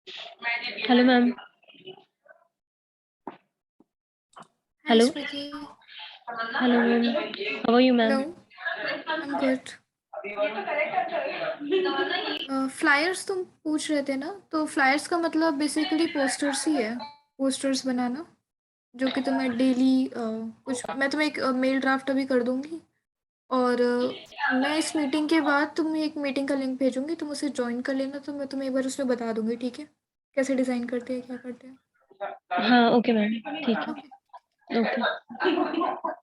Hello, ma'am. Hi, Hello. Smriti. Hello, ma'am. How are you, ma'am? Hello. I'm good. Flyers तुम पूछ रहे थे ना, तो फ्लायर्स का मतलब बेसिकली पोस्टर्स ही है। पोस्टर्स बनाना, जो कि तुम्हें डेली कुछ, मैं तुम्हें एक मेल ड्राफ्ट अभी कर दूंगी। और मैं इस मीटिंग के बाद तुम्हें एक मीटिंग का लिंक भेजूंगी, तुम उसे ज्वाइन कर लेना, तो मैं तुम्हें एक बार उसमें बता दूंगी, ठीक है? कैसे डिज़ाइन करते हैं, क्या करते हैं। हाँ, ओके मैम, ठीक है। Okay. Okay.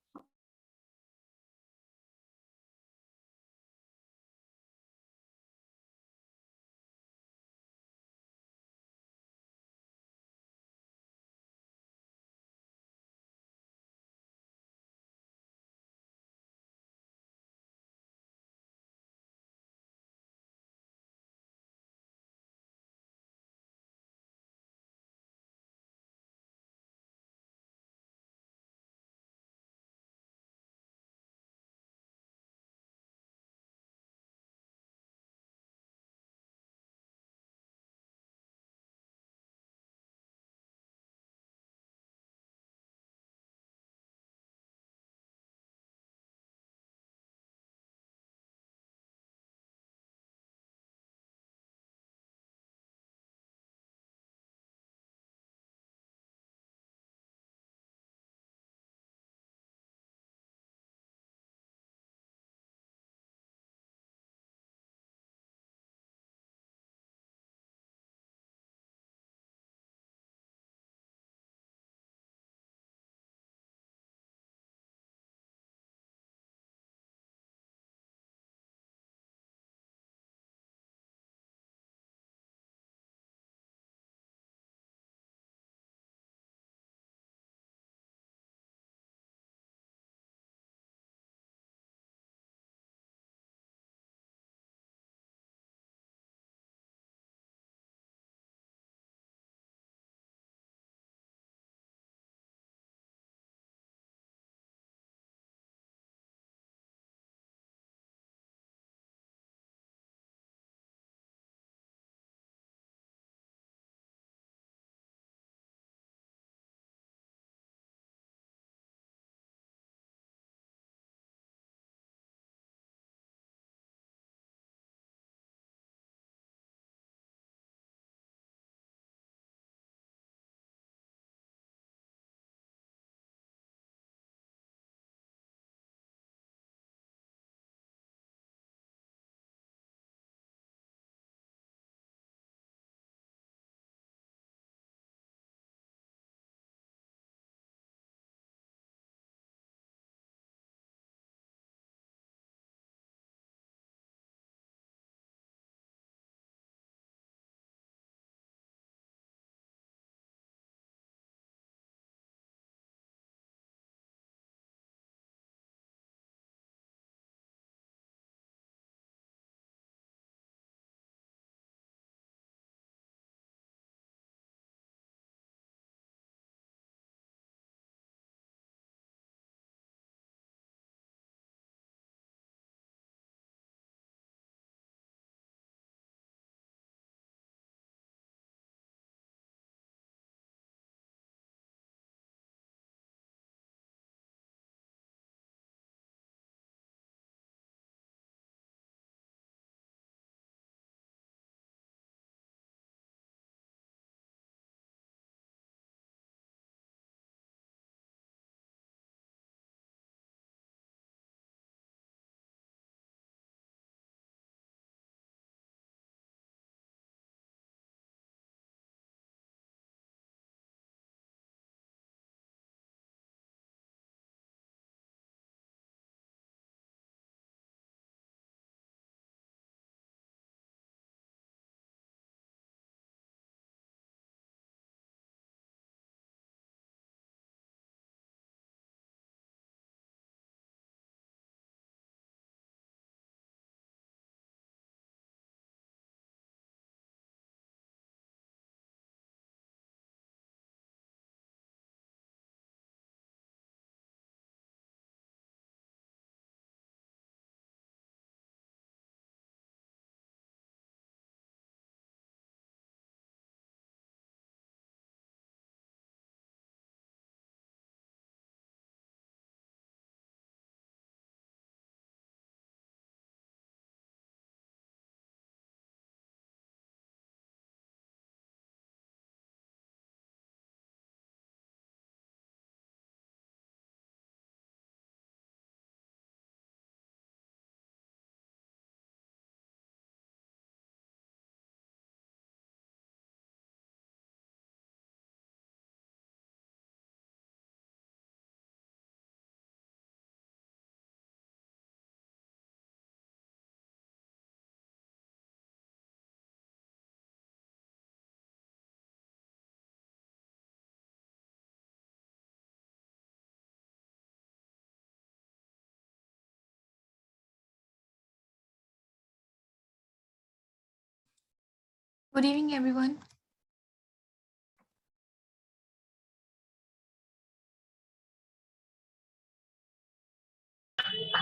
Good evening, everyone.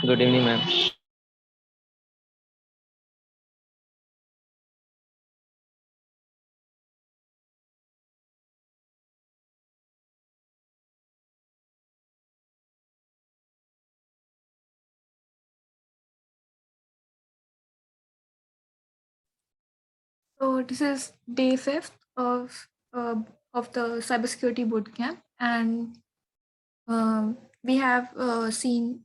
Good evening, ma'am. So this is day fifth of the cybersecurity bootcamp, and we have seen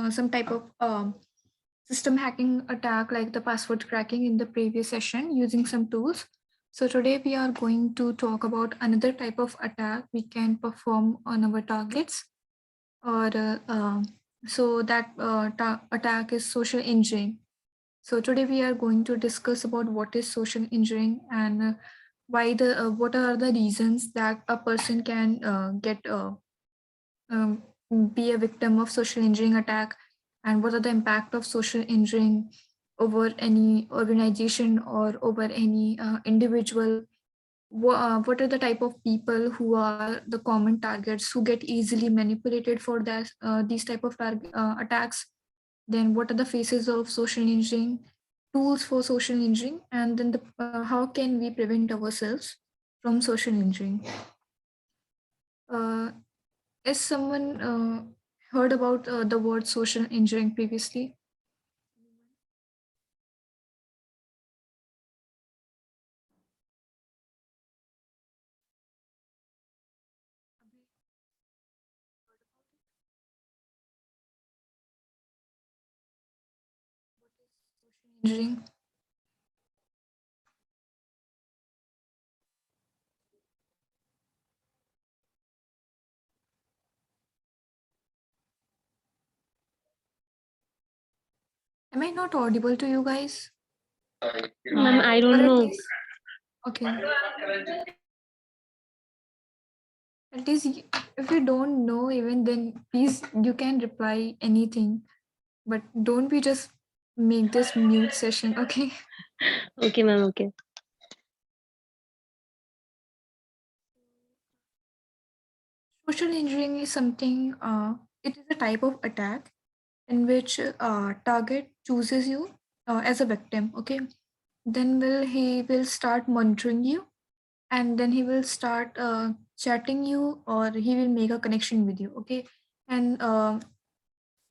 some type of system hacking attack like the password cracking in the previous session using some tools. So today we are going to talk about another type of attack we can perform on our targets, or so that attack is social engineering. So today we are going to discuss about what is social engineering, and why the what are the reasons that a person can get um, be a victim of social engineering attack, and what are the impact of social engineering over any organization or over any individual. What are the type of people who are the common targets who get easily manipulated for that these type of attacks. Then what are the phases of social engineering, tools for social engineering, and then how can we prevent ourselves from social engineering. uh, has someone heard about the word social engineering previously? Engineering. Am I not audible to you guys? Ma'am, I Or don't at know. least, okay, at least if you don't know, even then, please you can reply anything, but don't we just make this mute session, okay? Okay, ma'am. Okay. Social engineering is something. It is a type of attack in which target chooses you as a victim. Okay, then will he will start monitoring you, and then he will start chatting you, or he will make a connection with you. Okay, and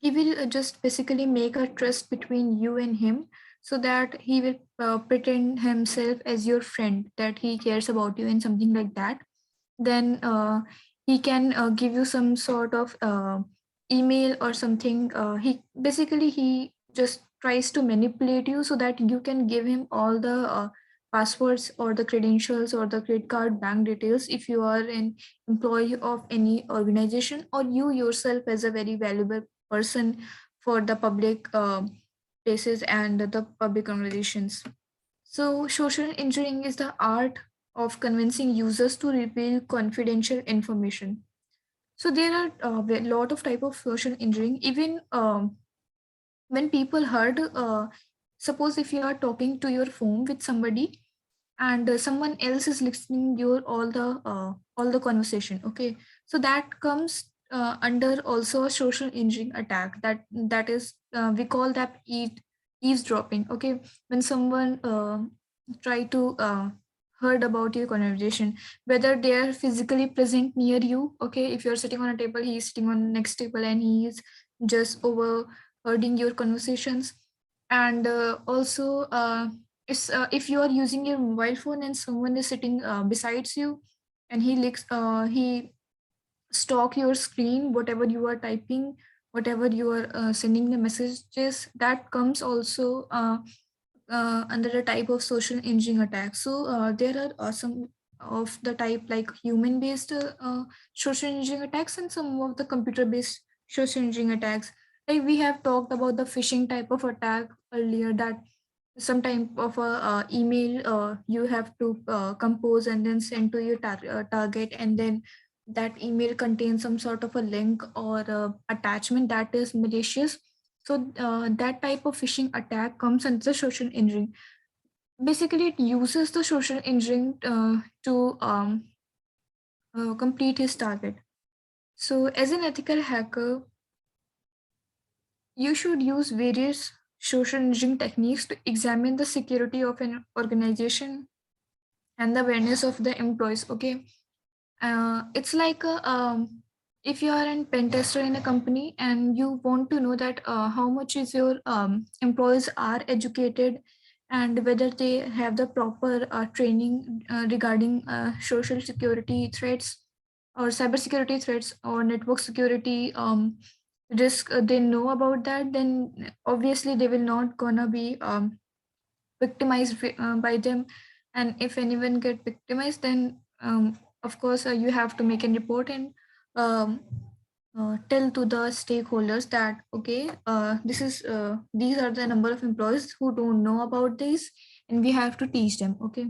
he will just basically make a trust between you and him, so that he will pretend himself as your friend, that he cares about you and something like that. Then he can give you some sort of email or something. He basically he just tries to manipulate you so that you can give him all the passwords or the credentials or the credit card bank details if you are an employee of any organization, or you yourself as a very valuable person for the public places and the public organizations. So, social engineering is the art of convincing users to reveal confidential information. So, there are a lot of type of social engineering. Even when people heard, suppose if you are talking to your phone with somebody, and someone else is listening your all the conversation. Okay, so that comes under also a social engineering attack. That is we call that eavesdropping. Okay, when someone try to heard about your conversation, whether they are physically present near you. Okay, if you're sitting on a table, he is sitting on next table, and he is just overhearding your conversations. And also if you are using your mobile phone and someone is sitting besides you, and he stalk your screen, whatever you are typing, whatever you are sending the messages, that comes also under the type of social engineering attack. So there are some of the type like human based social engineering attacks, and some of the computer based social engineering attacks. Like we have talked about the phishing type of attack earlier, that some type of a email you have to compose and then send to your target, and then that email contains some sort of a link or attachment that is malicious. So that type of phishing attack comes under social engineering. basically it uses the social engineering to complete his target. So, as an ethical hacker, you should use various social engineering techniques to examine the security of an organization and the awareness of the employees. Okay, it's like if you are a pen tester in a company and you want to know that how much is your employees are educated and whether they have the proper training regarding social security threats or cybersecurity threats or network security risk, they know about that, then obviously they will not gonna be victimized by them. And if anyone get victimized, then of course you have to make a report and um, tell to the stakeholders that okay, this is these are the number of employees who don't know about this, and we have to teach them. Okay,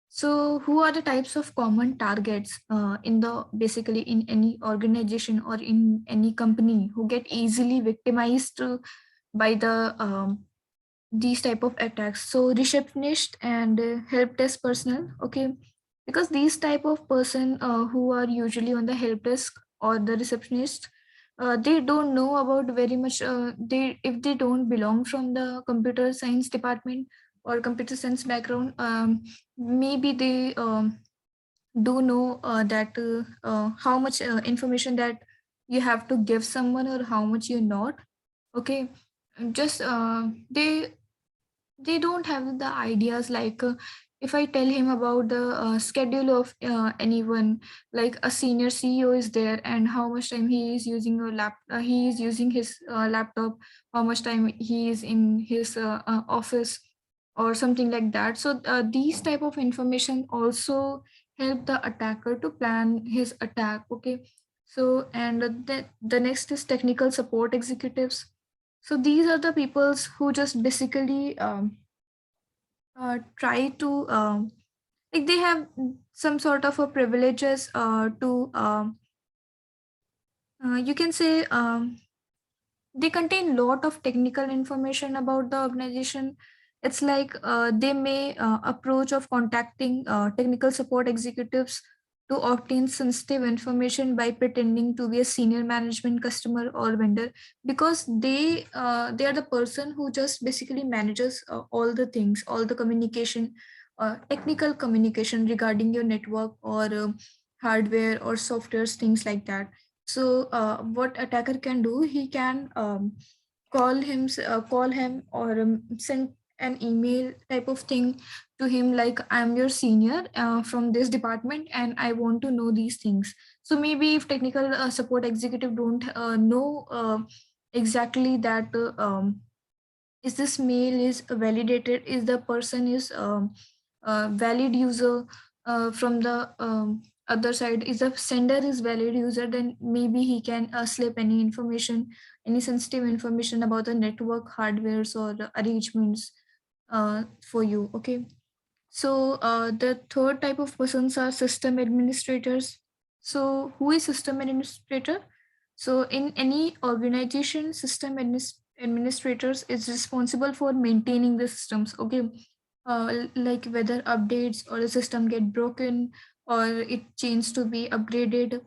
so who are the types of common targets in the basically in any organization or in any company who get easily victimized by the these type of attacks? So receptionist and help desk personnel. Okay, because these type of person who are usually on the help desk or the receptionist, they don't know about very much, they if they don't belong from the computer science department or computer science background, maybe they do know that how much information that you have to give someone or how much you're not. Okay, just they don't have the ideas like if I tell him about the schedule of anyone, like a senior CEO is there and how much time he is using he is using his laptop, how much time he is in his office or something like that. So these type of information also help the attacker to plan his attack. Okay, so and the next is technical support executives. So these are the peoples who just basically try to like they have some sort of a privileges to you can say they contain lot of technical information about the organization. It's like they may approach of contacting technical support executives to obtain sensitive information by pretending to be a senior management customer or vendor, because they are the person who just basically manages all the things, all the communication, technical communication regarding your network or hardware or softwares, things like that. So what attacker can do, he can call him or send an email type of thing to him like I'm your senior from this department and I want to know these things. So maybe if technical support executive don't know exactly that is this mail is validated, is the person is valid user from the other side, is the sender is valid user, then maybe he can slip any information, any sensitive information about the network hardwares or the arrangements for you. Okay, so the third type of persons are system administrators. So who is system administrator? So in any organization, administrators is responsible for maintaining the systems. Okay, like whether updates or the system get broken or it changes to be upgraded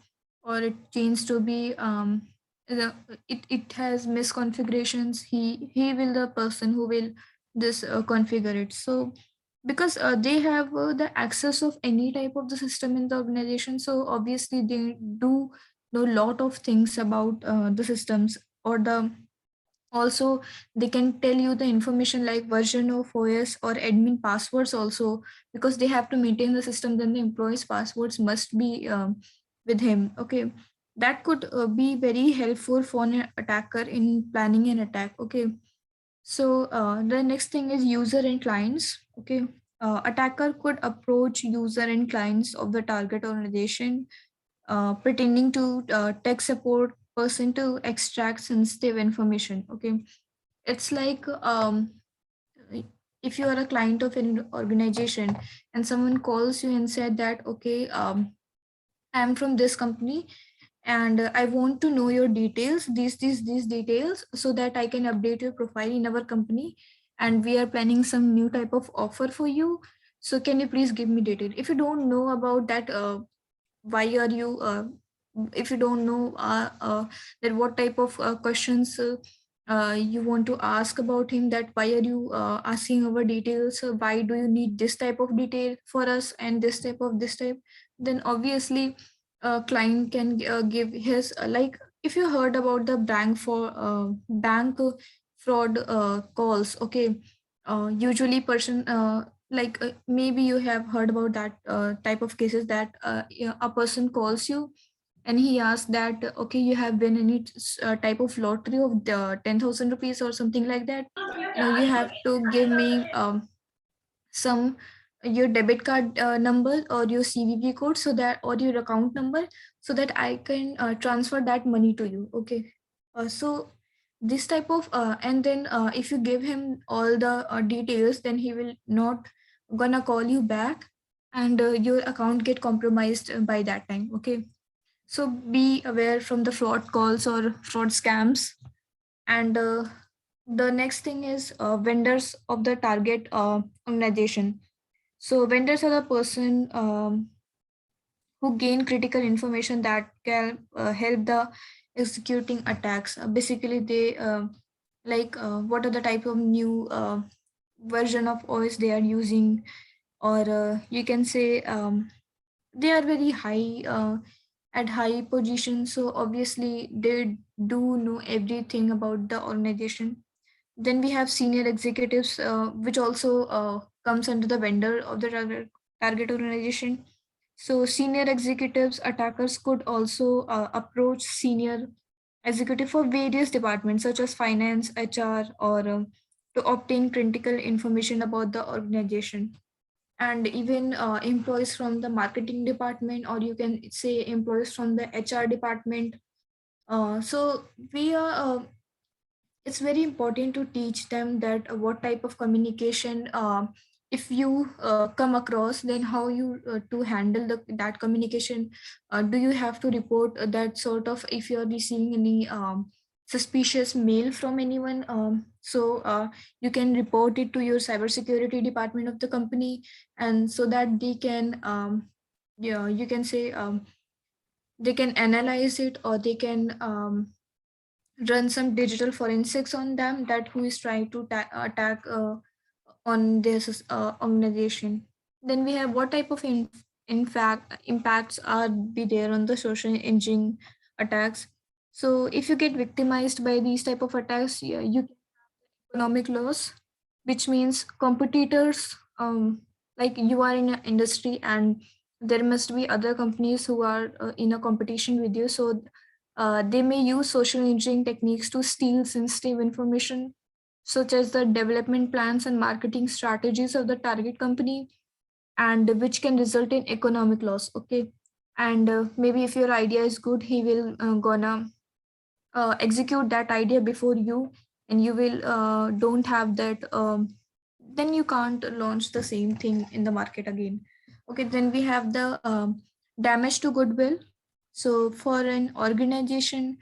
or it changes to be the, it has misconfigurations. He will the person who will this configure it. So because they have the access of any type of the system in the organization, so obviously they do know a lot of things about the systems or the also they can tell you the information like version of OS or admin passwords also, because they have to maintain the system, then the employees passwords must be with him. Okay, that could be very helpful for an attacker in planning an attack. Okay, so the next thing is user and clients. Okay, attacker could approach user and clients of the target organization, pretending to tech support person to extract sensitive information. Okay, it's like if you are a client of an organization and someone calls you and said that okay, I'm from this company and I want to know your details, these details, so that I can update your profile in our company and we are planning some new type of offer for you. So can you please give me detail? If you don't know about that, why are you if you don't know that what type of questions you want to ask about him, that why are you asking our details, why do you need this type of detail for us and this type of this type, then obviously client can give his like, if you heard about the bank fraud calls, okay, usually person maybe you have heard about that type of cases, that yeah, a person calls you and he asks that okay, you have been any type of lottery of the 10,000 rupees or something like that, you have to give me some your debit card number or your CVV code, so that, or your account number, so that I can transfer that money to you, okay. So this type of and then if you give him all the details, then he will not gonna call you back, and your account get compromised by that time, okay. So be aware from the fraud calls or fraud scams. And the next thing is vendors of the target organization. So vendors are the person who gain critical information that can help the executing attacks. Basically, they what are the type of new version of OS they are using, or you can say they are very high at high position. So obviously, they do know everything about the organization. Then we have senior executives, which also comes under the vendor of the target organization. So senior executives, attackers could also approach senior executive for various departments such as finance, HR, or to obtain critical information about the organization. And even employees from the marketing department, or you can say employees from the HR department. So we are it's very important to teach them that what type of communication, if you come across, then how you to handle that communication. Do you have to report that sort of, if you're receiving any suspicious mail from anyone, so you can report it to your cybersecurity department of the company, and so that they can yeah, you can say they can analyze it, or they can run some digital forensics on them, that who is trying to attack on this organization. Then we have what type of in fact impacts are be there on the social engineering attacks. So if you get victimized by these type of attacks, yeah, you can economic loss, which means competitors, like you are in an industry and there must be other companies who are in a competition with you. So they may use social engineering techniques to steal sensitive information, such as the development plans and marketing strategies of the target company, and which can result in economic loss, okay. And maybe if your idea is good, he will gonna execute that idea before you, and you will don't have that, then you can't launch the same thing in the market again, okay. Then we have the damage to goodwill. So for an organization,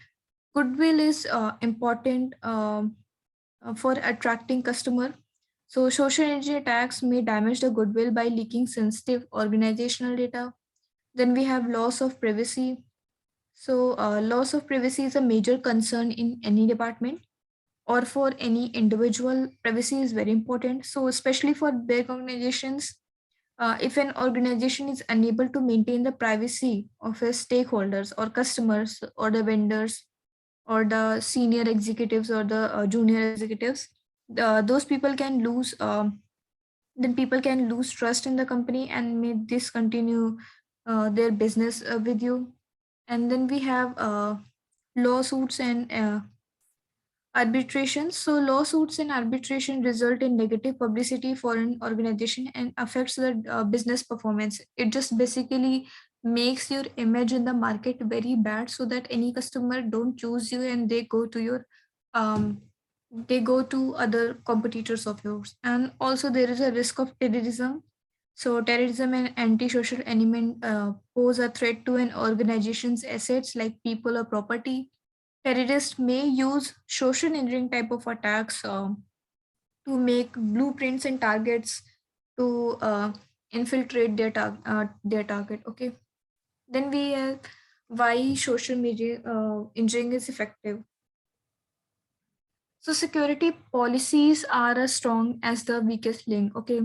goodwill is important for attracting customer. So social engineering attacks may damage the goodwill by leaking sensitive organizational data. Then we have loss of privacy. So, loss of privacy is a major concern in any department or for any individual. Privacy is very important. So, especially for big organizations, if an organization is unable to maintain the privacy of its stakeholders or customers or the vendors or the senior executives or the junior executives, those people can lose. Then people can lose trust in the company and may discontinue their business with you. And then we have lawsuits and arbitration. So lawsuits and arbitration result in negative publicity for an organization and affects the business performance. It just basically makes your image in the market very bad, so that any customer don't choose you and um, they go to other competitors of yours. And also there is a risk of terrorism. So terrorism and anti-social element pose a threat to an organization's assets like people or property. Terrorists may use social engineering type of attacks to make blueprints and targets to infiltrate their target. Okay, then we have why social media engineering is effective. So security policies are as strong as the weakest link. Okay,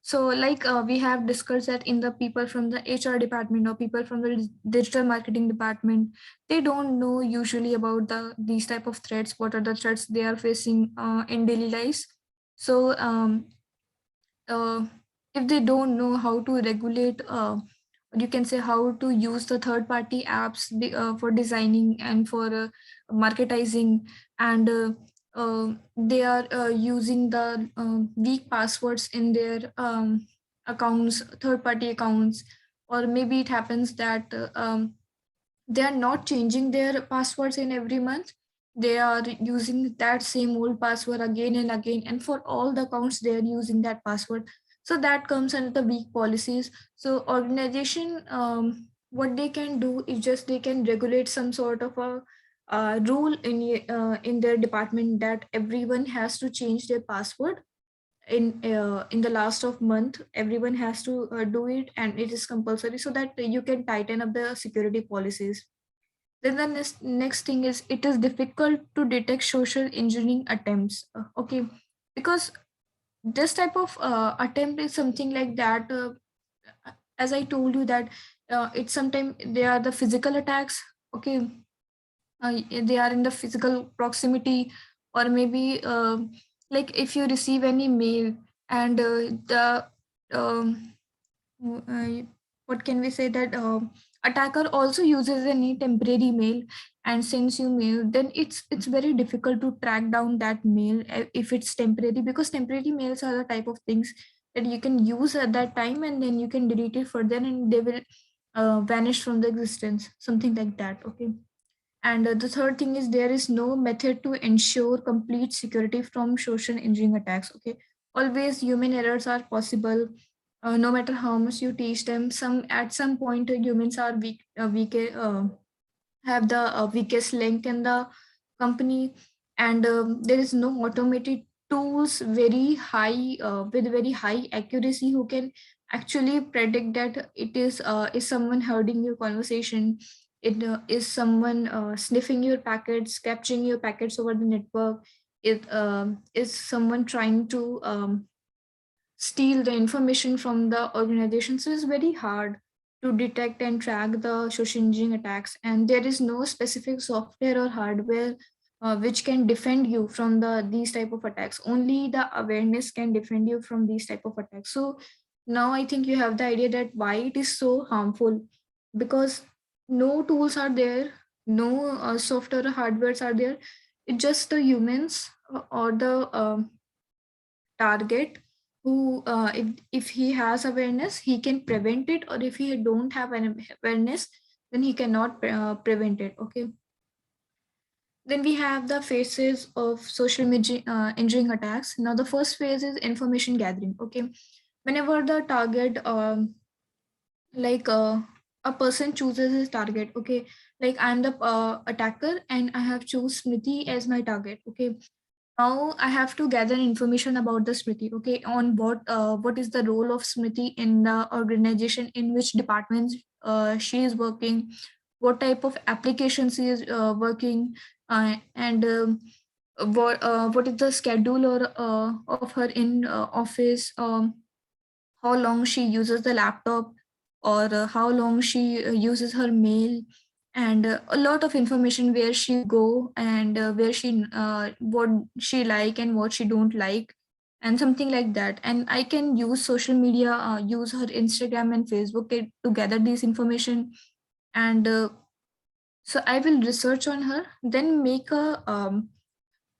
so like we have discussed that in the people from the HR department or people from the digital marketing department, they don't know usually about these type of threats. What are the threats they are facing in daily lives? So uh, if they don't know how to regulate, you can say how to use the third party apps for designing and for marketizing, and they are using the weak passwords in their accounts, third party accounts, or maybe it happens that they are not changing their passwords in every month. They are using that same old password again and again, and for all the accounts they are using that password. So that comes under the weak policies. So organization, what they can do is just they can regulate some sort of a rule in their department that everyone has to change their password in the last of month. Everyone has to do it, and it is compulsory, so that you can tighten up the security policies. Then the next thing is it is difficult to detect social engineering attempts. Okay, because this type of attempt is something like that. As I told you that it's sometimes they are the physical attacks. Okay, they are in the physical proximity, or maybe like if you receive any mail and the um, what can we say that attacker also uses any temporary mail and sends you mail, then it's very difficult to track down that mail if it's temporary, because temporary mails are the type of things that you can use at that time and then you can delete it further and they will vanish from the existence, something like that. Okay, and the third thing is there is no method to ensure complete security from social engineering attacks. Okay, always human errors are possible. No matter how much you teach them, some at some point humans are have the weakest link in the company, and there is no automated tools very high with very high accuracy who can actually predict that it is someone hearing your conversation, it is someone sniffing your packets, capturing your packets over the network, it is someone trying to steal the information from the organization. So it's very hard to detect and track the social engineering attacks, and there is no specific software or hardware which can defend you from these type of attacks. Only the awareness can defend you from these type of attacks. So now I think you have the idea that why it is so harmful, because no tools are there, no software or hardwares are there. It's just the humans or the target who if he has awareness he can prevent it, or if he don't have an awareness then he cannot prevent it. Okay, then we have the phases of social engineering attacks. Now the first phase is information gathering. Okay, whenever the target like a person chooses his target. Okay, like I'm the attacker and I have choose Smriti as my target. Okay, now I have to gather information about the Smriti. Okay, on what is the role of Smriti in the organization, in which departments she is working, what type of applications she is working, and what is the schedule or of her in office, how long she uses the laptop, or how long she uses her mail, and a lot of information where she go, and where she what she like and what she don't like, and something like that. And I can use social media, use her Instagram and Facebook to gather this information, and so I will research on her, then make a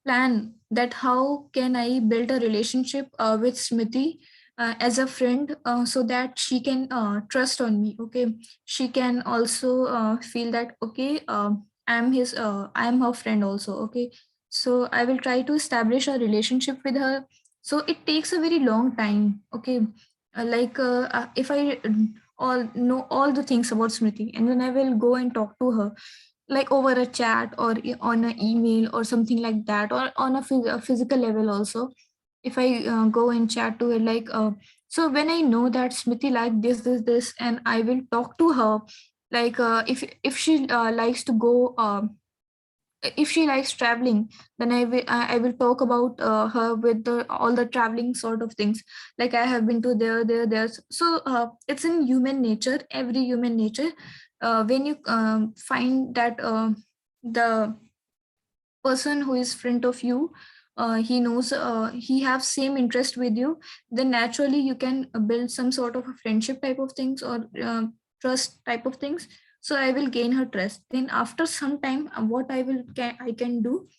plan that how can I build a relationship with Smriti as a friend, so that she can trust on me. Okay, she can also feel that okay, I'm her friend also. Okay, so I will try to establish a relationship with her. So it takes a very long time. Okay, if I all know all the things about Smriti, and then I will go and talk to her like over a chat or on an email or something like that, or on a physical level also. if I go and chat to her like, so when I know that Smithy like this, and I will talk to her like, if she likes to go. If she likes traveling, then I will talk about her with all the traveling sort of things, like I have been to there. So it's in human nature, every human nature, when you find that the person who is front of you, he knows, he have same interest with you, then naturally you can build some sort of a friendship type of things, or trust type of things. So I will gain her trust. Then after some time, what I can do,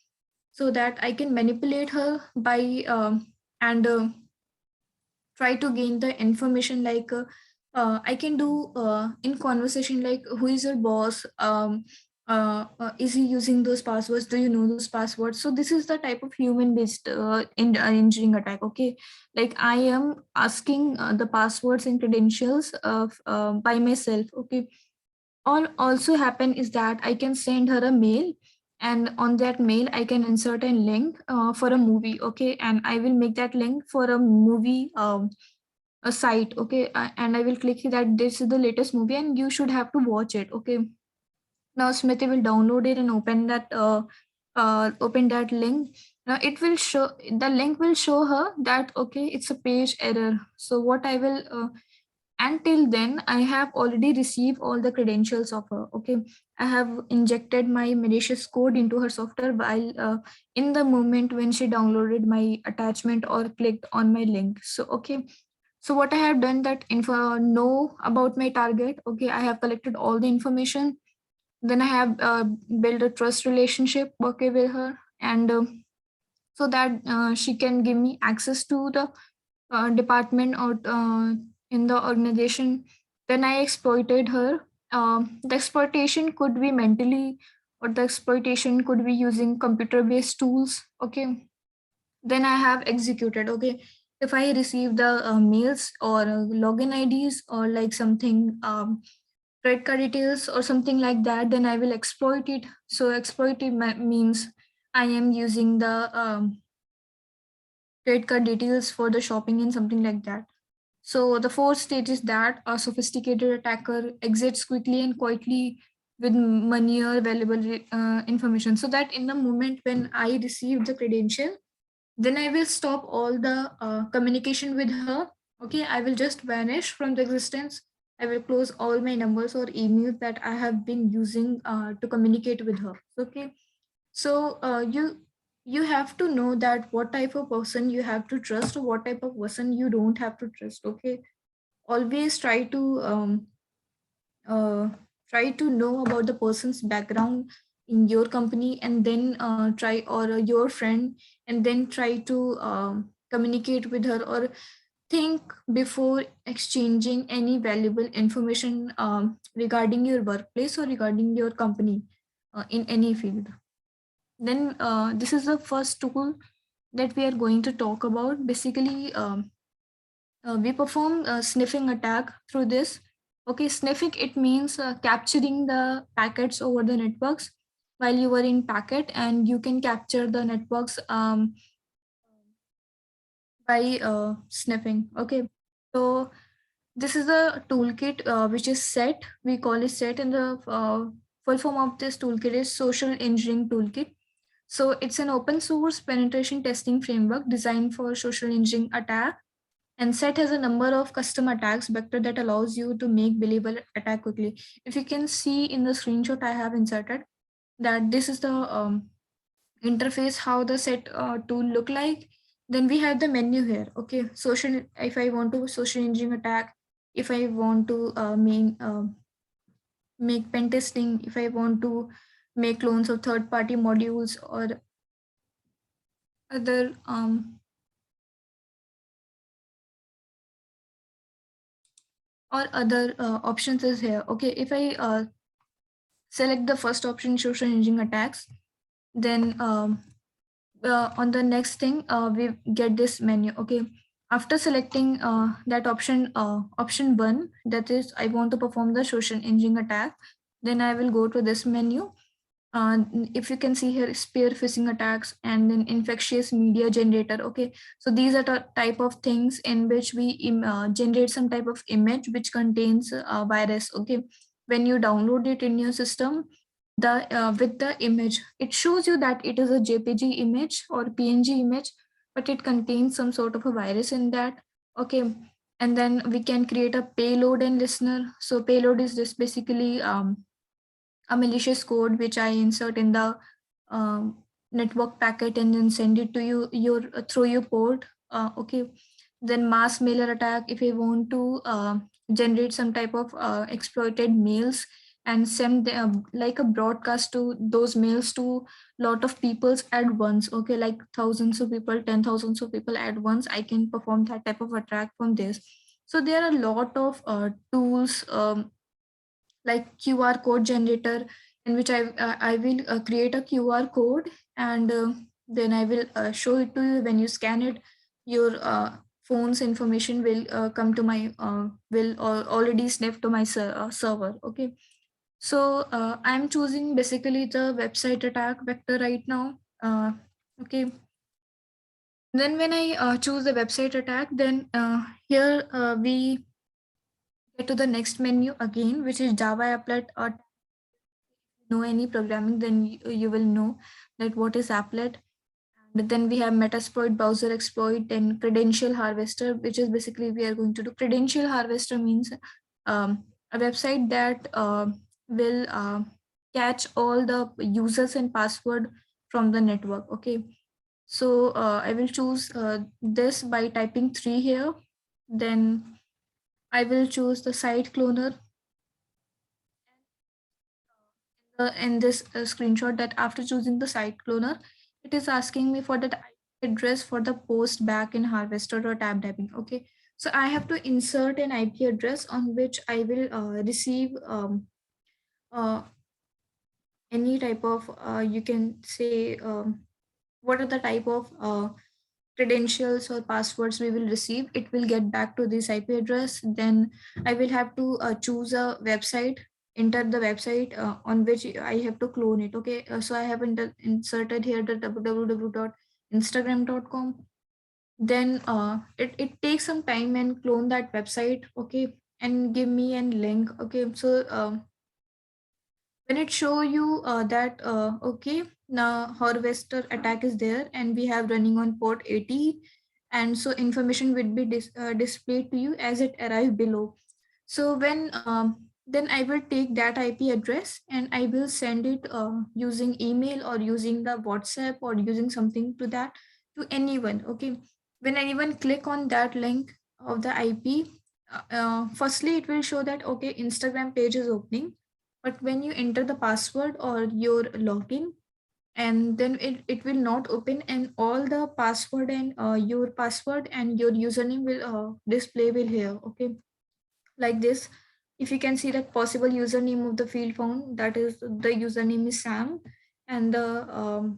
so that I can manipulate her by and try to gain the information, like I can do in conversation, like who is your boss, is he using those passwords, do you know those passwords? So this is the type of human based engineering attack. Okay, like I am asking the passwords and credentials of by myself. Okay, all also happen is that I can send her a mail, and on that mail I can insert a link for a movie. Okay, and I will make that link for a movie, a site. Okay, and I will click that this is the latest movie and you should have to watch it. Okay, now Smithy will download it and open that link. Now it will show, the link will show her that okay, it's a page error. So what I will until then I have already received all the credentials of her. Okay, I have injected my malicious code into her software while in the moment when she downloaded my attachment or clicked on my link. So okay, so what I have done, that info know about my target. Okay, I have collected all the information. Then I have built a trust relationship, okay, with her, and so that she can give me access to the department or in the organization. Then I exploited her. The exploitation could be mentally, or the exploitation could be using computer based tools. Okay, then I have executed. Okay, if I receive the mails or login IDs or like something, credit card details or something like that, then I will exploit it. So exploit it means I am using the credit card details for the shopping and something like that. So the fourth stage is that a sophisticated attacker exits quickly and quietly with money or valuable information, so that in the moment when I receive the credential, then I will stop all the communication with her. Okay, I will just vanish from the existence. I will close all my numbers or emails that I have been using to communicate with her. Okay, so you have to know that what type of person you have to trust or what type of person you don't have to trust. Okay, always uh, try to know about the person's background in your company, and then try, or your friend, and then try to communicate with her, or think before exchanging any valuable information regarding your workplace or regarding your company in any field. Then this is the first tool that we are going to talk about. Basically, we perform a sniffing attack through this. Okay, sniffing, it means capturing the packets over the networks while you are in packet, and you can capture the networks by sniffing. Okay, so this is a toolkit which is set. We call it set, and the full form of this toolkit is Social Engineering Toolkit. So it's an open source penetration testing framework designed for social engineering attack, and set has a number of custom attacks vector that allows you to make believable attack quickly. If you can see in the screenshot I have inserted, that this is the interface how the set tool look like. Then we have the menu here. Okay, social, if I want to social engineering attack, if I want to make pen testing, if I want to make clones of third party modules or other options is here. Okay, if I select the first option, social engineering attacks, then on the next thing we get this menu. Okay, after selecting that option, option 1, that is I want to perform the social engineering attack, then I will go to this menu. if you can see here, spear phishing attacks and then infectious media generator. Okay, so these are the type of things in which we generate some type of image which contains a virus. Okay, when you download it in your system, the with the image, it shows you that it is a JPG image or PNG image, but it contains some sort of a virus in that. Okay, and then we can create a payload and listener. So payload is just basically a malicious code which I insert in the um, network packet and then send it to you your through your port. Okay, then mass mailer attack. If you want to generate some type of exploited mails and send them, like a broadcast to those mails to lot of peoples at once. Okay, like thousands of people, 10,000s of people at once. I can perform that type of attack from this. So there are a lot of tools. Like QR code generator, in which I will create a QR code, and then I will show it to you. When you scan it, your phone's information will come to my already sniff to my server. Okay, so I'm choosing basically the website attack vector right now. Okay, then when I choose the website attack, then here we get to the next menu again, which is Java applet. Know any programming, then you will know that what is applet. And then we have metasploit, browser exploit, and credential harvester, which is basically we are going to do. Credential harvester means a website that will catch all the users and password from the network. Okay, so I will choose this by typing 3 here. Then I will choose the site cloner in this screenshot, that after choosing the site cloner, it is asking me for that IP address for the post back in harvester or tab typing. Okay, so I have to insert an IP address on which I will receive uh, any type of you can say what are the type of credentials or passwords we will receive. It will get back to this IP address. Then I will have to choose a website, enter the website on which I have to clone it. Okay, so I have inserted here the www.instagram.com. Then it takes some time and clone that website. Okay, and give me a link. Okay, so when it show you that okay, now harvester attack is there and we have running on port 80, and so information will be displayed to you as it arrive below. So when then I will take that IP address and I will send it using email or using the WhatsApp or using something to that, to anyone. Okay, when anyone click on that link of the IP, firstly it will show that okay, Instagram page is opening, but when you enter the password or your login, and then it will not open, and all the password and your password and your username will display will here. Okay, like this. If you can see the possible username of the field found, that is the username is Sam, and the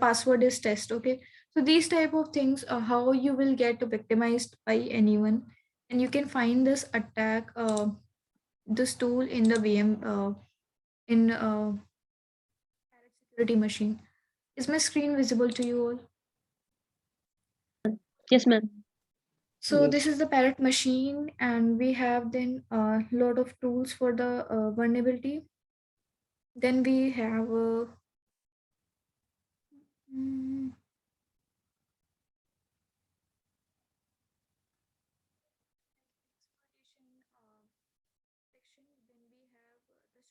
password is test. Okay, so these type of things are how you will get victimized by anyone, and you can find this attack this tool in the VM in security machine. Is my screen visible to you all? Yes, ma'am. So this is the parrot machine, and we have then a lot of tools for the vulnerability. Then we have mm, section. Then we have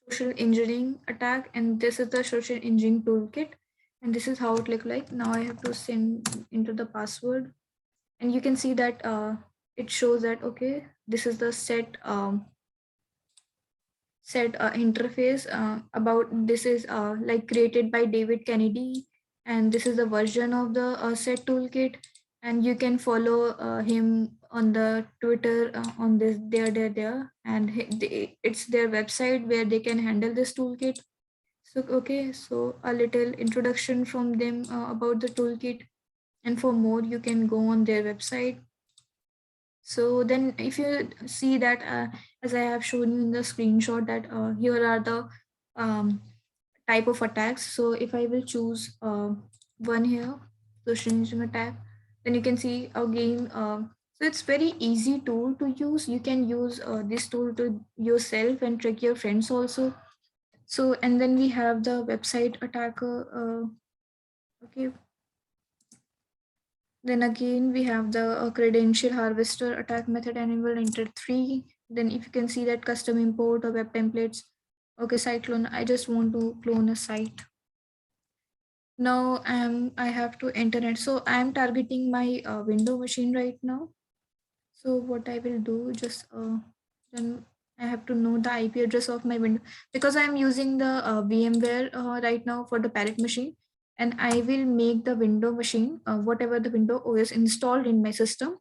the social engineering attack, and this is the social engineering toolkit, and this is how it look like. Now I have to send into the password, and you can see that it shows that okay, this is the set interface about this is like created by David Kennedy, and this is the version of the set toolkit, and you can follow him on the Twitter on this there, and it's their website where they can handle this toolkit. So okay, so a little introduction from them about the toolkit, and for more you can go on their website. So then if you see that as I have shown you in the screenshot, that here are the um, type of attacks. So if I will choose one here, social engineering attack, then you can see again. So it's very easy tool to use. You can use this tool to yourself and trick your friends also. So and then we have the website attacker. Okay. Then again we have the credential harvester attack method, and we will enter 3. Then if you can see that custom import or web templates. Okay, site clone. I just want to clone a site. Now I have to enter it. So I am targeting my window machine right now. So what I will do, just then I have to know the IP address of my window, because I am using the VMware right now for the parrot machine, and I will make the window machine, whatever the window OS installed in my system,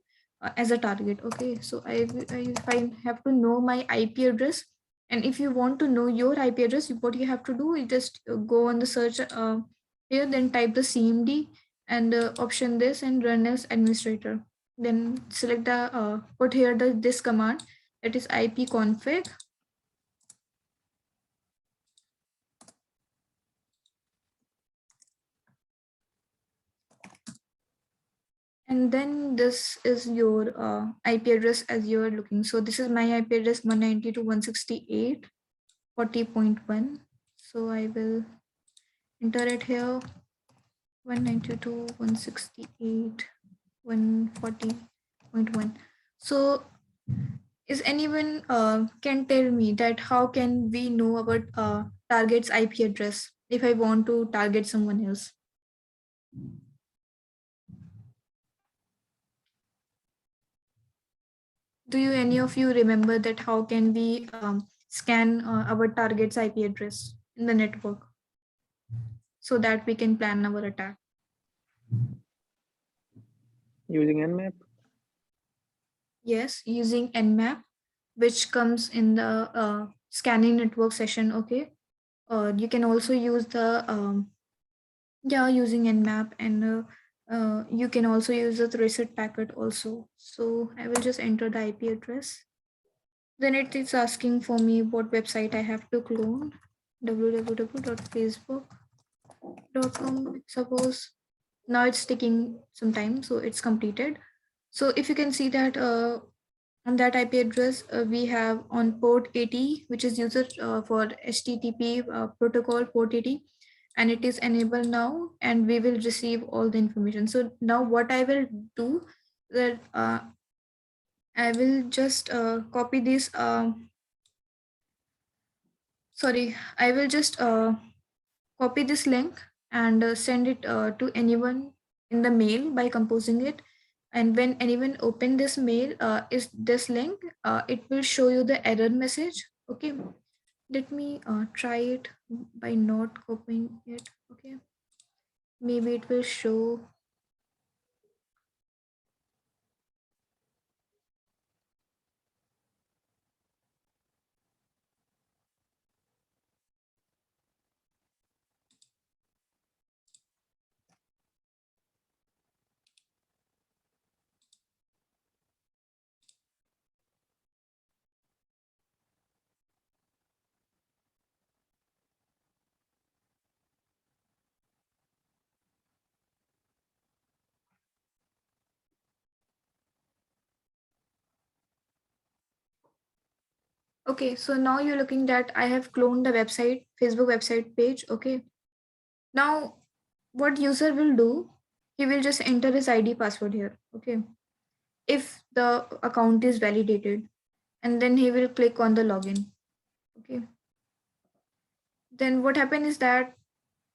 as a target. Okay, so if I have to know my IP address, and if you want to know your IP address, what you have to do is just go on the search here, then type the CMD and option this and run as administrator. Then select the put here this command, that is ipconfig, and then this is your IP address as you are looking. So this is my IP address 192.168.40.1. So I will enter it here, 192.168.140.1. So is anyone can tell me that how can we know about target's IP address if I want to target someone else? Do you any of you remember that how can we scan our target's IP address in the network so that we can plan our attack? Using Nmap? Yes, using Nmap, which comes in the scanning network session. Okay, you can also use the yeah, using Nmap, and you can also use the reset packet also. So I will just enter the IP address. Then it is asking for me what website I have to clone, www.facebook.com, suppose. Now it's taking some time, so it's completed. So if you can see that on that IP address, we have on port 80, which is used for HTTP protocol port 80, and it is enabled now, and we will receive all the information. So now what I will do, that I will just copy this. Sorry, I will just copy this link and send it to anyone in the mail by composing it. And when anyone open this mail, is this link, it will show you the error message. Okay, let me try it by not copying it. Okay, maybe it will show. Okay, so now you're looking that I have cloned the website, Facebook website page. Okay, now what user will do, he will just enter his ID password here. Okay, if the account is validated, and then he will click on the login. Okay, then what happens is that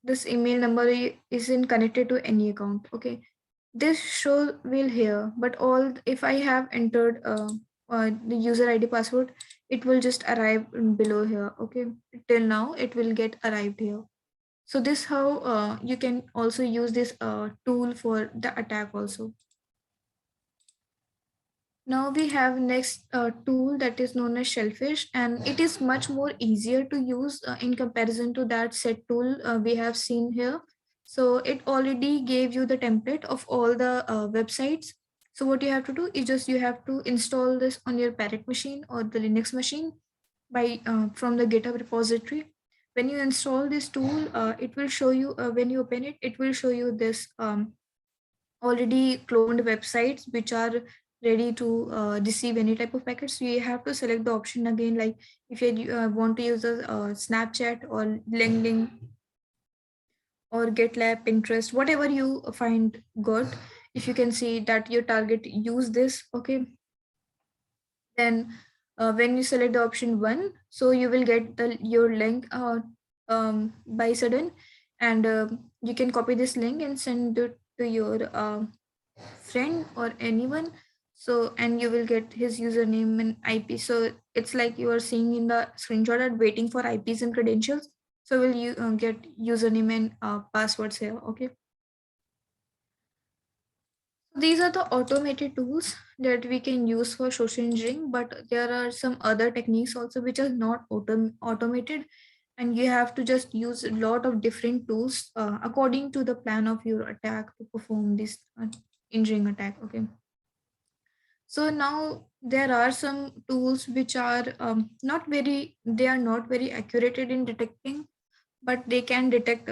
this email number isn't connected to any account. Okay, this show will here, but all if I have entered the user ID password, it will just arrive below here. Okay, till now it will get arrived here. So this how you can also use this tool for the attack also. Now we have next tool that is known as Shellfish, and it is much more easier to use in comparison to that set tool we have seen here. So it already gave you the template of all the websites. So what you have to do is just you have to install this on your Parrot machine or the Linux machine by from the GitHub repository. When you install this tool, it will show you, when you open it, it will show you this already cloned websites which are ready to receive any type of packets. So you have to select the option again, like if you want to use a Snapchat or LinkedIn or GitLab, Pinterest, whatever you find good. If you can see that your target use this, okay, then when you select the option 1, so you will get your link by sudden, and you can copy this link and send it to your friend or anyone. So, and you will get his username and IP. So it's like you are seeing in the screenshot that waiting for IPs and credentials. So will you get username and passwords here? Okay. These are the automated tools that we can use for social engineering, but there are some other techniques also which are not automated, and you have to just use a lot of different tools according to the plan of your attack to perform this injuring attack. Okay. So now there are some tools which are they are not very accurate in detecting, but they can detect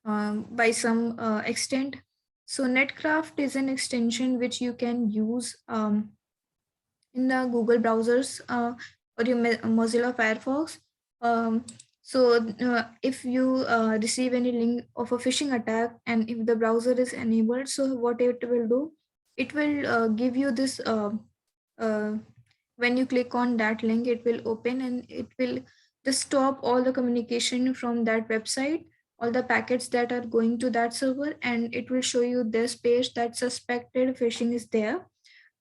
by some extent. So Netcraft is an extension which you can use in the Google browsers or your Mozilla Firefox. Um, if you receive any link of a phishing attack, and if the browser is enabled, so what it will do, it will give you this. Uh, when you click on that link, it will open and it will just stop all the communication from that website, all the packets that are going to that server, and it will show you this page that suspected phishing is there,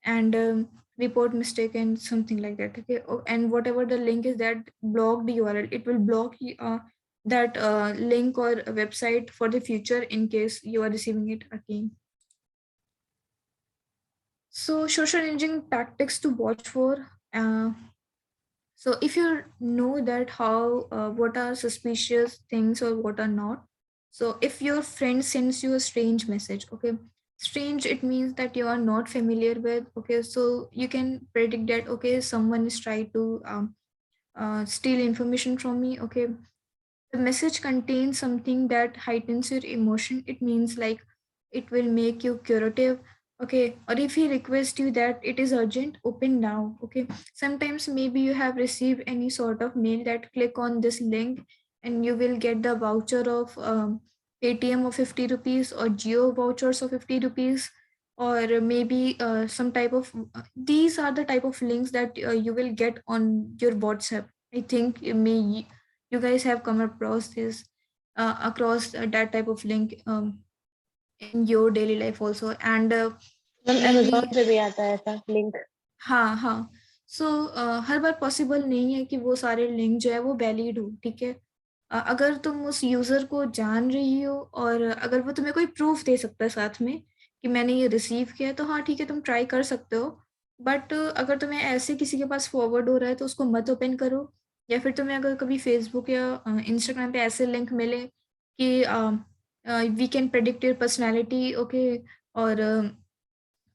and report mistake and something like that. Okay. And whatever the link is that blocked URL, it will block that link or website for the future in case you are receiving it again. So social engineering tactics to watch for. So if you know that how what are suspicious things or what are not. So if your friend sends you a strange message, okay, strange, it means that you are not familiar with. Okay, so you can predict that, okay, someone is trying to steal information from me. Okay, the message contains something that heightens your emotion, it means like it will make you curative. Okay, or if he requests you that it is urgent, open now. Okay, sometimes maybe you have received any sort of mail that click on this link and you will get the voucher of ATM of 50 rupees or Geo vouchers of 50 rupees, or maybe some type of these are the type of links that you will get on your WhatsApp. I think you guys have come across this that type of link in your daily life also, and ma'am maybe Amazon पे भी आता है ऐसा link. हाँ, हाँ। सो हर बार possible नहीं है कि वो सारे लिंक जो है वो वैलिड हो, ठीक है? अगर तुम उस यूज़र को जान रही हो और अगर वो तुम्हें कोई प्रूफ़ दे सकता है साथ में कि मैंने ये रिसीव किया है, तो हाँ, ठीक है, तुम ट्राई कर सकते हो। बट अगर तुम्हें ऐसे किसी के पास फॉरवर्ड हो रहा है तो उसको मत ओपन करो, या फिर तुम्हें अगर कभी फ़ेसबुक या इंस्टाग्राम पे ऐसे लिंक मिले कि we can predict your personality, okay, और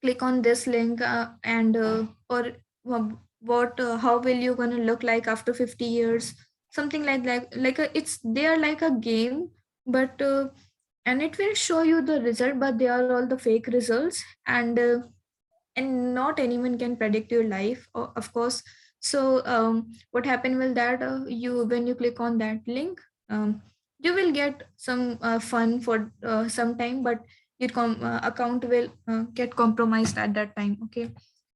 click on this link and or what how will you gonna look like after 50 years, something like that, like it's they are like a game, but and it will show you the result, but they are all the fake results, and not anyone can predict your life, of course. So what happened will that you when you click on that link, you will get some fun for some time, but your account will get compromised at that time. Okay,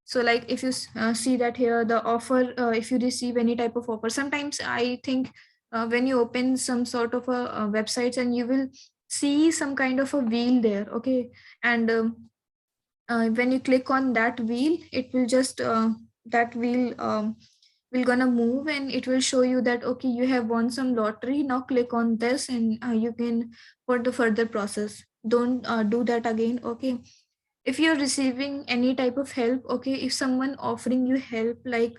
so like if you see that here the offer, if you receive any type of offer, sometimes I think when you open some sort of a websites and you will see some kind of a wheel there. Okay, and when you click on that wheel, it will just that wheel will gonna move and it will show you that, okay, you have won some lottery, now click on this and you can for the further process. Don't do that again. Okay, if you're receiving any type of help, okay, if someone offering you help like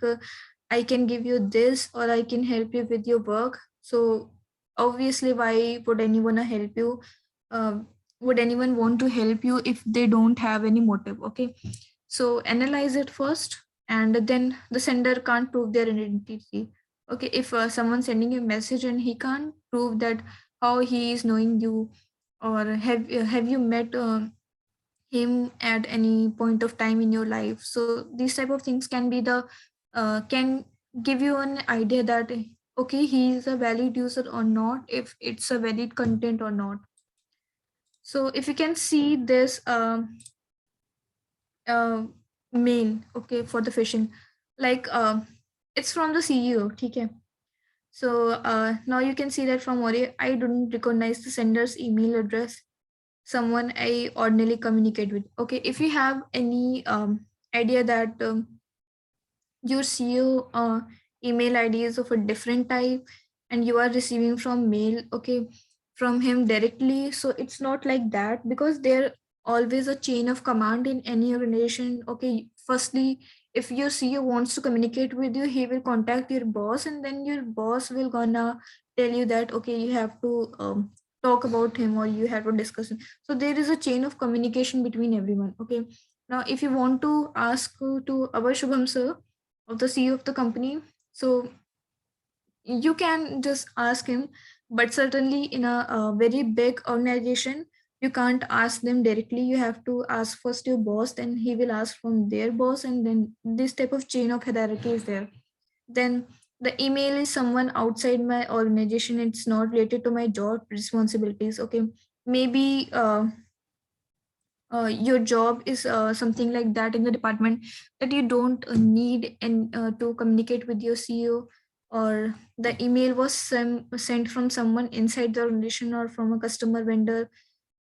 I can give you this or I can help you with your work, so obviously why would anyone help you, uh, would anyone want to help you if they don't have any motive? Okay, so analyze it first, and then the sender can't prove their identity. Okay, if someone's sending you a message and he can't prove that how he is knowing you, or have you met him at any point of time in your life. So these type of things can be the can give you an idea that okay, he is a valid user or not, if it's a valid content or not. So if you can see this uh, mail, okay, for the phishing, like it's from the CEO, okay. So now you can see that from Ori, I don't recognize the sender's email address, someone I ordinarily communicate with. Okay, if you have any idea that your CEO email ID is of a different type and you are receiving from mail, okay, from him directly, so it's not like that, because there always a chain of command in any organization. Okay, firstly, if your CEO wants to communicate with you, he will contact your boss, and then your boss will gonna tell you that okay, you have to talk about him or you have to discuss him. So there is a chain of communication between everyone. Okay, now if you want to ask to our Shubham sir, of the CEO of the company. So you can just ask him, but certainly in a very big organization, you can't ask them directly. You have to ask first your boss, then he will ask from their boss, and then this type of chain of hierarchy is there. Then the email is someone outside my organization. It's not related to my job responsibilities. Okay, maybe your job is something like that in the department, that you don't need and to communicate with your CEO, or the email was sent from someone inside the organization or from a customer vendor.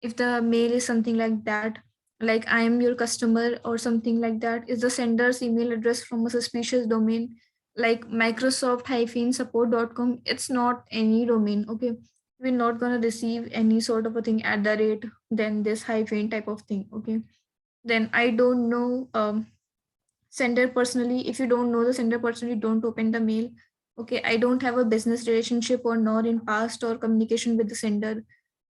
If the mail is something like that, like I am your customer or something like that, is the sender's email address from a suspicious domain like microsoft-support.com, it's not any domain. Okay, we're not going to receive any sort of a thing at the rate, then this hyphen type of thing. Okay, then I don't know sender personally. If you don't know the sender personally, don't open the mail. Okay, I don't have a business relationship or nor in past or communication with the sender.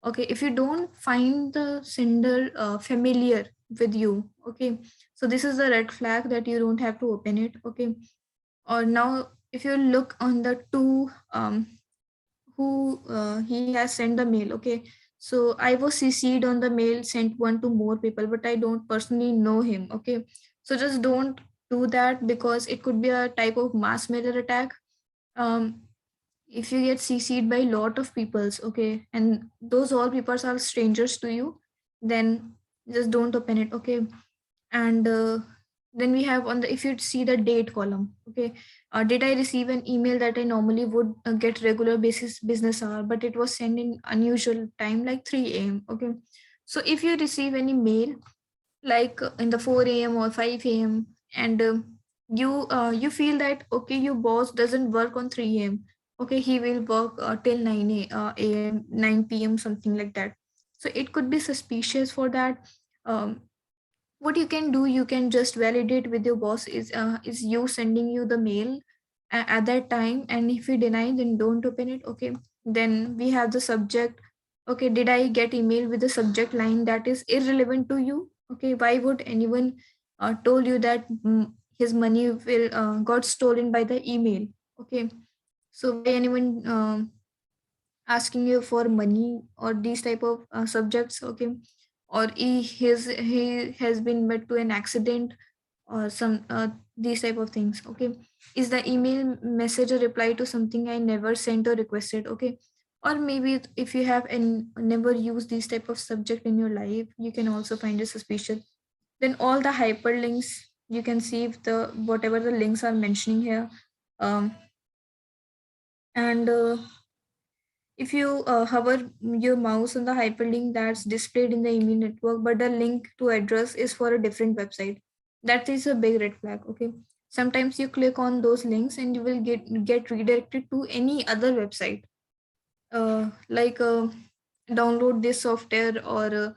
Okay, if you don't find the sender familiar with you, okay, so this is a red flag that you don't have to open it. Okay, or now if you look on the two who he has sent the mail. Okay, so I was cc'd on the mail sent one to more people, but I don't personally know him. Okay, so just don't do that, because it could be a type of mass mailer attack. um if you get cc'd by a lot of peoples, okay, and those all peoples are strangers to you, then just don't open it. Okay, and then we have on the, if you see the date column. Okay, did I receive an email that I normally would get regular basis business hour, but it was sent in unusual time like 3 a.m. Okay, so if you receive any mail like in the 4 a.m. or 5 a.m. and you feel that okay, your boss doesn't work on 3 a.m. Okay, he will work till 9 a.m. 9 p.m. something like that. So it could be suspicious for that. What you can do, you can just validate with your boss is you sending you the mail at that time, and if you deny, then don't open it. Okay, then we have the subject. Okay, did I get email with the subject line that is irrelevant to you? Okay, why would anyone told you that his money will got stolen by the email? Okay, so why anyone asking you for money or these type of subjects? Okay, or he has been met to an accident or some these type of things. Okay, is the email message a reply to something I never sent or requested? Okay, or maybe if you have never used these type of subject in your life, you can also find it suspicious. Then all the hyperlinks, you can see if the whatever the links are mentioning here, um, and if you hover your mouse on the hyperlink that's displayed in the email network, but the link to address is for a different website, that is a big red flag. Okay, sometimes you click on those links and you will get redirected to any other website, like download this software, or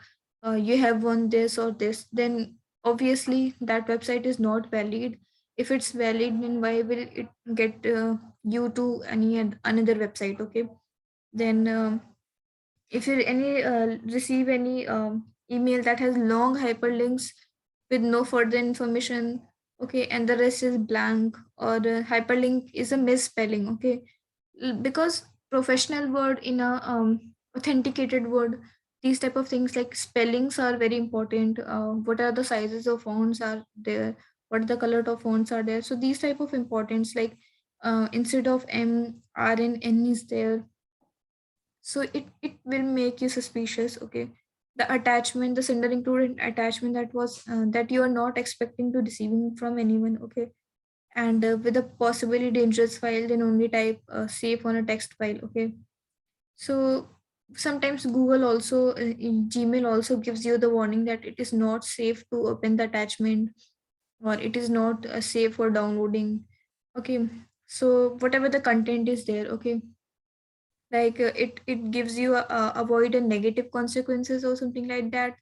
you have won this or this. Then obviously that website is not valid. If it's valid, then why will it get you to another website? Okay, then if you any receive any email that has long hyperlinks with no further information, okay, and the rest is blank, or hyperlink is a misspelling, okay. Because professional word in a authenticated word, these type of things like spellings are very important. What are the sizes of fonts are there, what are the color of fonts are there, so these type of importance, like instead of M, R and N is there, so it will make you suspicious, okay. The attachment, the sender included attachment that was that you are not expecting to receiving from anyone, okay. And with a possibly dangerous file, then only type safe on a text file, okay. So sometimes Google also in Gmail also gives you the warning that it is not safe to open the attachment, or it is not safe for downloading, okay. So whatever the content is there, okay, like it gives you avoid a negative consequences or something like that,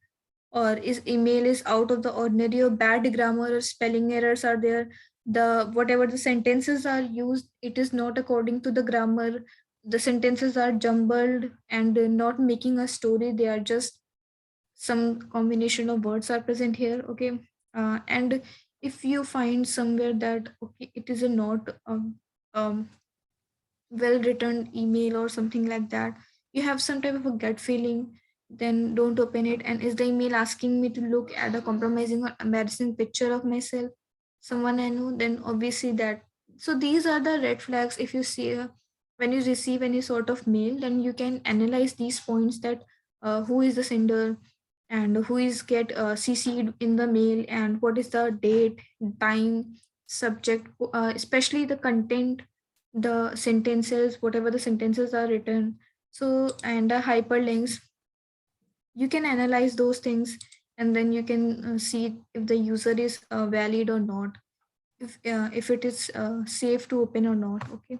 or is email is out of the ordinary, or bad grammar or spelling errors are there, the whatever the sentences are used, it is not according to the grammar, the sentences are jumbled and not making a story, they are just some combination of words are present here, okay. And if you find somewhere that okay, it is a not um, well written email or something like that, you have some type of a gut feeling, then don't open it. And is the email asking me to look at a compromising or embarrassing picture of myself, someone I know, then obviously that. So these are the red flags. If you see when you receive any sort of mail, then you can analyze these points, that who is the sender, and who is get cc'd in the mail, and what is the date, time, subject, especially the content, the sentences, whatever the sentences are written. So, and the hyperlinks, you can analyze those things, and then you can see if the user is valid or not, if it is safe to open or not, okay.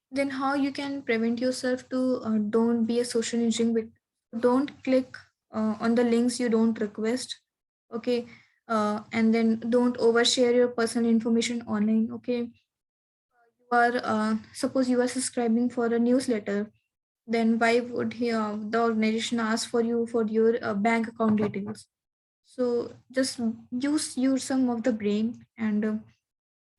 Then how you can prevent yourself to don't be a social engineering victim. Don't click on the links you don't request, okay. And then don't overshare your personal information online, okay. You are suppose you are subscribing for a newsletter, then why would the organization ask for you for your bank account details? So just use some of the brain, and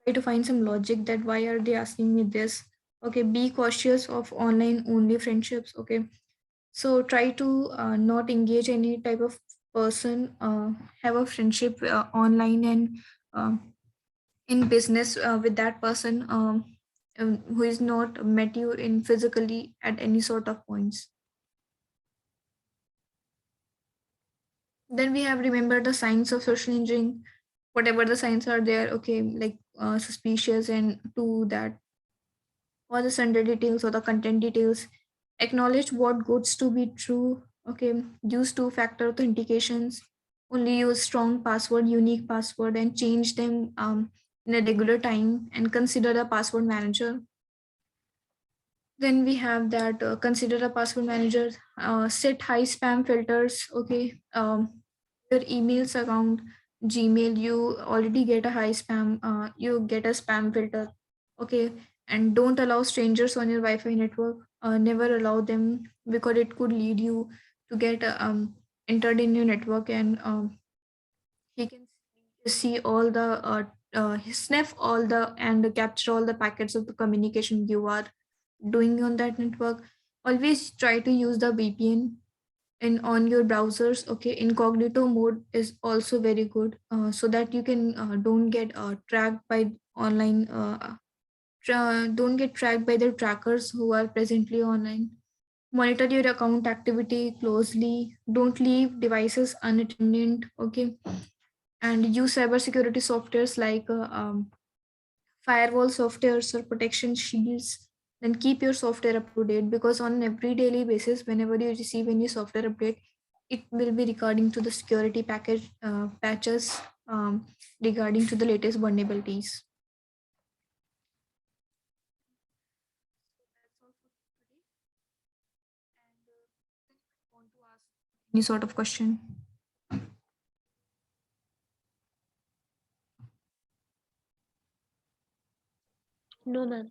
try to find some logic, that why are they asking me this, okay. Be cautious of online only friendships, okay. So try to not engage any type of person, have a friendship online, and in business with that person, who is not met you in physically at any sort of points. Then we have remember the signs of social engineering, whatever the signs are there, okay, like suspicious, and to that, or the sender details or the content details. Acknowledge what goods to be true, okay. Use two-factor authentications, only use strong password, unique password, and change them in a regular time, and consider a password manager. Then we have that consider a password manager, set high spam filters, okay. Your emails account, Gmail, you already get a high spam, you get a spam filter, okay. And don't allow strangers on your Wi-Fi network, never allow them, because it could lead you to get entered in your network, and he can see all the sniff all the and capture all the packets of the communication you are doing on that network. Always try to use the VPN in on your browsers, okay. Incognito mode is also very good, so that you can don't get tracked by online don't get tracked by the trackers who are presently online. Monitor your account activity closely, don't leave devices unattended, okay. And use cybersecurity softwares like firewall softwares or protection shields. Then keep your software up to date, because on an every daily basis, whenever you receive any software update, it will be regarding to the security package patches, regarding to the latest vulnerabilities. That's all for today. And want to ask any sort of question? No, ma'am.